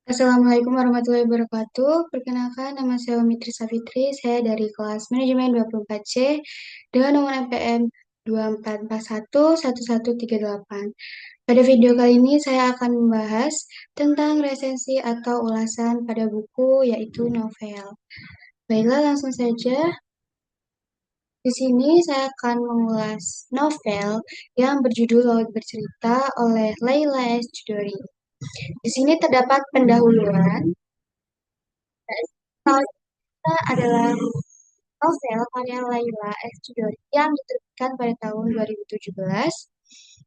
Assalamualaikum warahmatullahi wabarakatuh. Perkenalkan, nama saya Umitri Safitri. Saya dari kelas Manajemen 24C dengan nomor NPM 24411138. Pada video kali ini saya akan membahas tentang resensi atau ulasan pada buku yaitu novel. Baiklah, langsung saja. Di sini saya akan mengulas novel yang berjudul Laut Bercerita oleh Leila S. Chudori. Di sini terdapat pendahuluan. Laut Bercerita adalah novel karya Laila S. Chudori yang diterbitkan pada tahun 2017.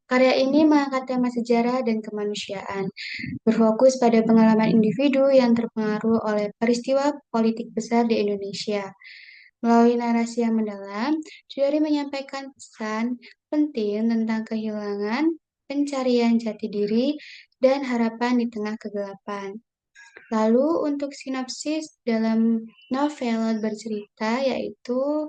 Karya ini mengangkat tema sejarah dan kemanusiaan, berfokus pada pengalaman individu yang terpengaruh oleh peristiwa politik besar di Indonesia. Melalui narasi yang mendalam, Chudori menyampaikan pesan penting tentang kehilangan, pencarian jati diri, dan harapan di tengah kegelapan. Lalu untuk sinopsis dalam novel Laut Bercerita yaitu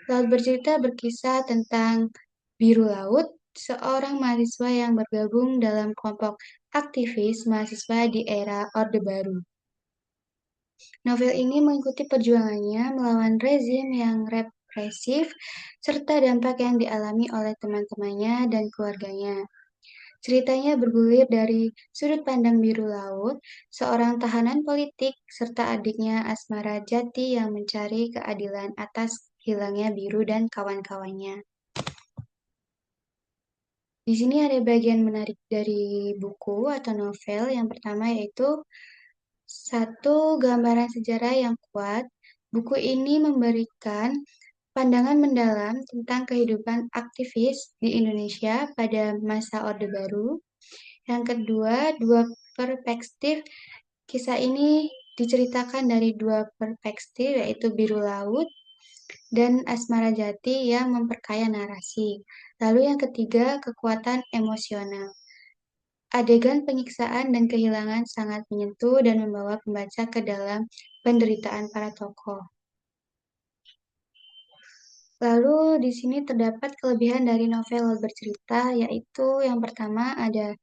Laut Bercerita berkisah tentang Biru Laut, seorang mahasiswa yang bergabung dalam kelompok aktivis mahasiswa di era Orde Baru. Novel ini mengikuti perjuangannya melawan rezim yang represif serta dampak yang dialami oleh teman-temannya dan keluarganya. Ceritanya bergulir dari sudut pandang Biru Laut, seorang tahanan politik, serta adiknya Asmara Jati yang mencari keadilan atas hilangnya Biru dan kawan-kawannya. Di sini ada bagian menarik dari buku atau novel. Yang pertama yaitu satu gambaran sejarah yang kuat. Buku ini memberikan pandangan mendalam tentang kehidupan aktivis di Indonesia pada masa Orde Baru. Yang kedua, dua perspektif. Kisah ini diceritakan dari dua perspektif, yaitu Biru Laut dan Asmara Jati yang memperkaya narasi. Lalu yang ketiga, kekuatan emosional. Adegan penyiksaan dan kehilangan sangat menyentuh dan membawa pembaca ke dalam penderitaan para tokoh. Lalu di sini terdapat kelebihan dari novel bercerita, yaitu yang pertama ada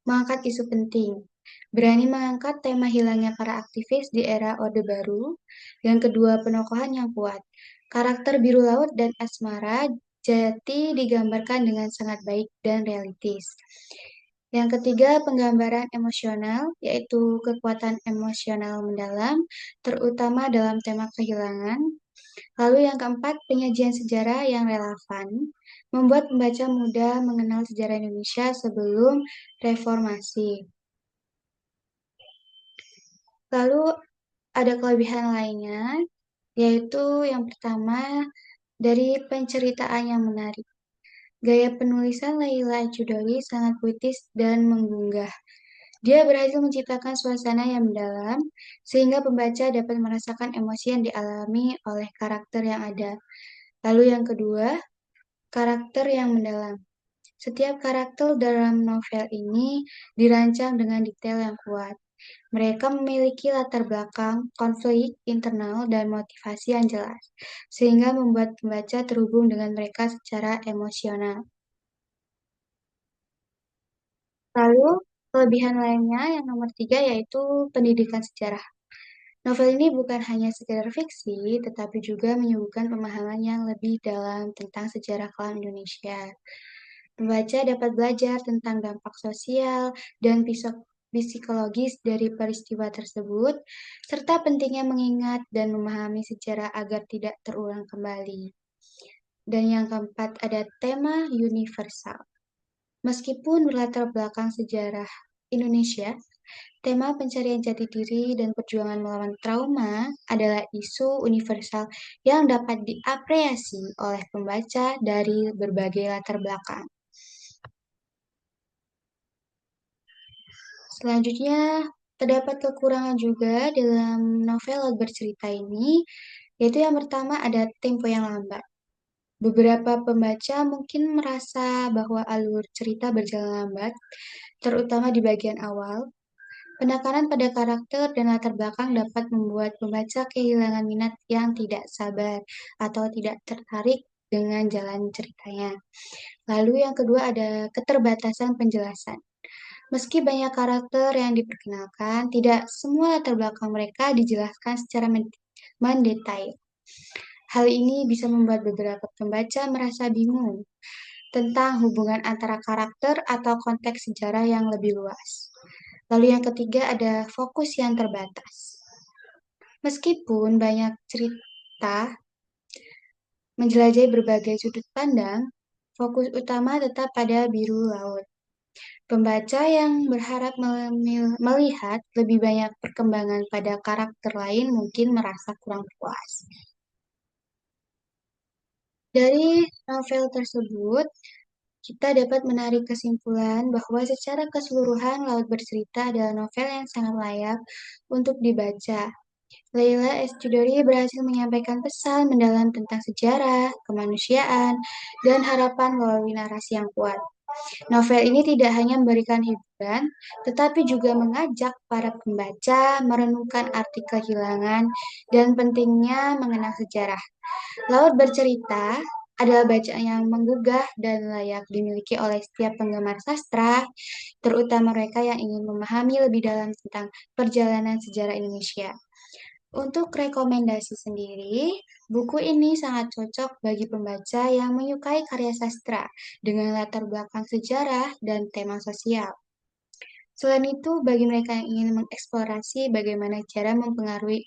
mengangkat isu penting. Berani mengangkat tema hilangnya para aktivis di era Orde Baru. Yang kedua, penokohan yang kuat. Karakter Biru Laut dan Asmara Jati digambarkan dengan sangat baik dan realistis. Yang ketiga, penggambaran emosional, yaitu kekuatan emosional mendalam, terutama dalam tema kehilangan. Lalu yang keempat, penyajian sejarah yang relevan, membuat pembaca mudah mengenal sejarah Indonesia sebelum reformasi. Lalu ada kelebihan lainnya, yaitu yang pertama dari penceritaan yang menarik. Gaya penulisan Laila Chudori sangat puitis dan menggugah. Dia berhasil menciptakan suasana yang mendalam, sehingga pembaca dapat merasakan emosi yang dialami oleh karakter yang ada. Lalu yang kedua, karakter yang mendalam. Setiap karakter dalam novel ini dirancang dengan detail yang kuat. Mereka memiliki latar belakang, konflik internal, dan motivasi yang jelas, sehingga membuat pembaca terhubung dengan mereka secara emosional. Lalu, kelebihan lainnya yang nomor tiga yaitu pendidikan sejarah. Novel ini bukan hanya sekedar fiksi, tetapi juga menyuguhkan pemahaman yang lebih dalam tentang sejarah kelam Indonesia. Pembaca dapat belajar tentang dampak sosial dan psikologis dari peristiwa tersebut, serta pentingnya mengingat dan memahami sejarah agar tidak terulang kembali. Dan yang keempat ada tema universal. Meskipun berlatar belakang sejarah Indonesia, tema pencarian jati diri dan perjuangan melawan trauma adalah isu universal yang dapat diapresiasi oleh pembaca dari berbagai latar belakang. Selanjutnya, terdapat kekurangan juga dalam novel bercerita ini, yaitu yang pertama ada tempo yang lambat. Beberapa pembaca mungkin merasa bahwa alur cerita berjalan lambat, terutama di bagian awal. Penekanan pada karakter dan latar belakang dapat membuat pembaca kehilangan minat yang tidak sabar atau tidak tertarik dengan jalan ceritanya. Lalu yang kedua ada keterbatasan penjelasan. Meski banyak karakter yang diperkenalkan, tidak semua latar belakang mereka dijelaskan secara mendetail. Hal ini bisa membuat beberapa pembaca merasa bingung tentang hubungan antara karakter atau konteks sejarah yang lebih luas. Lalu yang ketiga ada fokus yang terbatas. Meskipun banyak cerita menjelajahi berbagai sudut pandang, fokus utama tetap pada biru laut. Pembaca yang berharap melihat lebih banyak perkembangan pada karakter lain mungkin merasa kurang puas. Dari novel tersebut, kita dapat menarik kesimpulan bahwa secara keseluruhan Laut Bercerita adalah novel yang sangat layak untuk dibaca. Leila S. Chudori berhasil menyampaikan pesan mendalam tentang sejarah, kemanusiaan, dan harapan melalui narasi yang kuat. Novel ini tidak hanya memberikan hiburan, tetapi juga mengajak para pembaca merenungkan arti kehilangan dan pentingnya mengenal sejarah. Laut Bercerita adalah bacaan yang menggugah dan layak dimiliki oleh setiap penggemar sastra, terutama mereka yang ingin memahami lebih dalam tentang perjalanan sejarah Indonesia. Untuk rekomendasi sendiri, buku ini sangat cocok bagi pembaca yang menyukai karya sastra dengan latar belakang sejarah dan tema sosial. Selain itu, bagi mereka yang ingin mengeksplorasi bagaimana cara mempengaruhi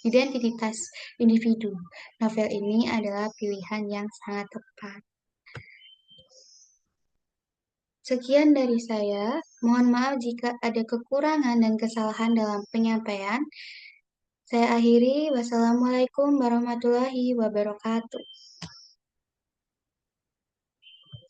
identitas individu, novel ini adalah pilihan yang sangat tepat. Sekian dari saya. Mohon maaf jika ada kekurangan dan kesalahan dalam penyampaian. Saya akhiri. Wassalamualaikum warahmatullahi wabarakatuh.